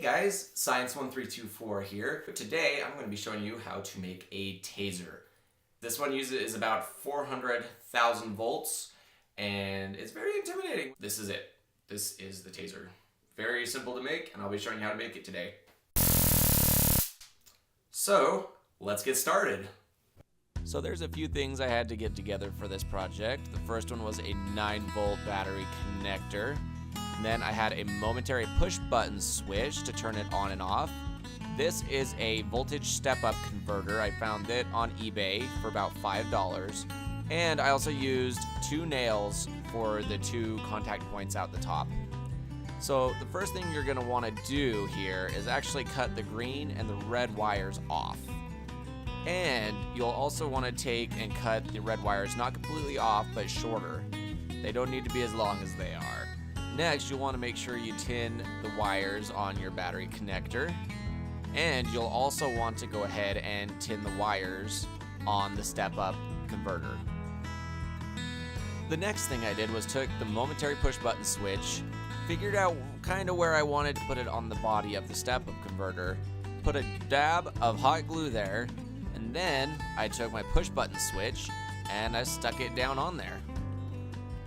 Hey guys, Science1324 here. Today I'm going to be showing you how to make a taser. This one is about 400,000 volts and it's very intimidating. This is it. This is the taser. Very simple to make and I'll be showing you how to make it today. So let's get started. So there's a few things I had to get together for this project. The first one was a 9-volt battery connector. And then I had a momentary push button switch to turn it on and off. This is a voltage step-up converter. I found it on eBay for about $5. And I also used 2 nails for the 2 contact points out the top. So the first thing you're going to want to do here is actually cut the green and the red wires off. And you'll also want to take and cut the red wires not completely off, but shorter. They don't need to be as long as they are. Next, you'll want to make sure you tin the wires on your battery connector. And you'll also want to go ahead and tin the wires on the step-up converter. The next thing I did was took the momentary push button switch, figured out kind of where I wanted to put it on the body of the step-up converter, put a dab of hot glue there, and then I took my push button switch and I stuck it down on there.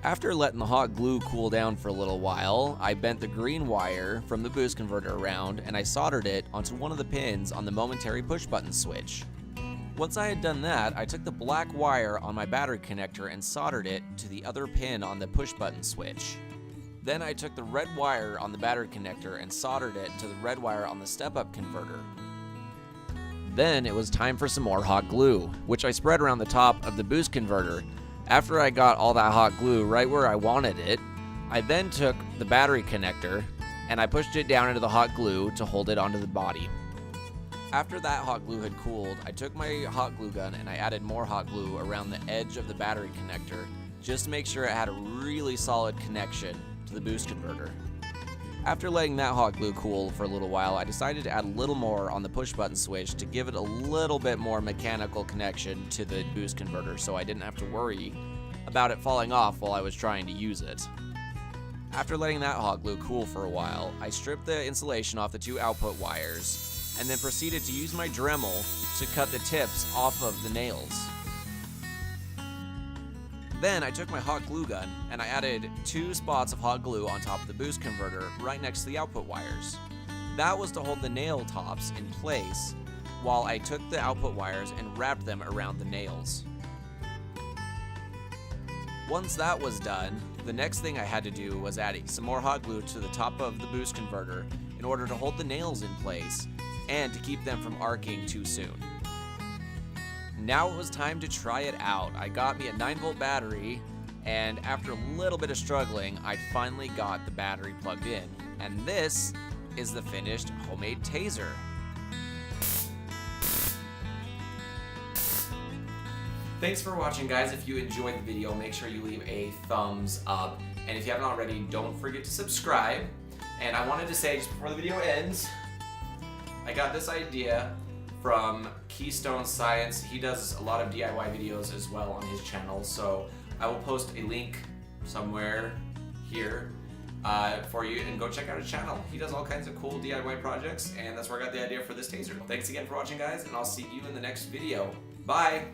After letting the hot glue cool down for a little while, I bent the green wire from the boost converter around and I soldered it onto one of the pins on the momentary push button switch. Once I had done that, I took the black wire on my battery connector and soldered it to the other pin on the push button switch. Then I took the red wire on the battery connector and soldered it to the red wire on the step-up converter. Then it was time for some more hot glue, which I spread around the top of the boost converter. After I got all that hot glue right where I wanted it, I then took the battery connector and I pushed it down into the hot glue to hold it onto the body. After that hot glue had cooled, I took my hot glue gun and I added more hot glue around the edge of the battery connector just to make sure it had a really solid connection to the boost converter. After letting that hot glue cool for a little while, I decided to add a little more on the push button switch to give it a little bit more mechanical connection to the boost converter so I didn't have to worry about it falling off while I was trying to use it. After letting that hot glue cool for a while, I stripped the insulation off the 2 output wires and then proceeded to use my Dremel to cut the tips off of the nails. Then I took my hot glue gun and I added 2 spots of hot glue on top of the boost converter right next to the output wires. That was to hold the nail tops in place while I took the output wires and wrapped them around the nails. Once that was done, the next thing I had to do was add some more hot glue to the top of the boost converter in order to hold the nails in place and to keep them from arcing too soon. Now it was time to try it out. I got me a 9-volt battery, and after a little bit of struggling, I finally got the battery plugged in. And this is the finished homemade taser. Thanks for watching, guys. If you enjoyed the video, make sure you leave a thumbs up. And if you haven't already, don't forget to subscribe. And I wanted to say, just before the video ends, I got this idea from Keystone Science. He does a lot of DIY videos as well on his channel, so I will post a link somewhere here for you, and go check out his channel. He does all kinds of cool DIY projects, and that's where I got the idea for this taser. Thanks again for watching, guys, and I'll see you in the next video. Bye!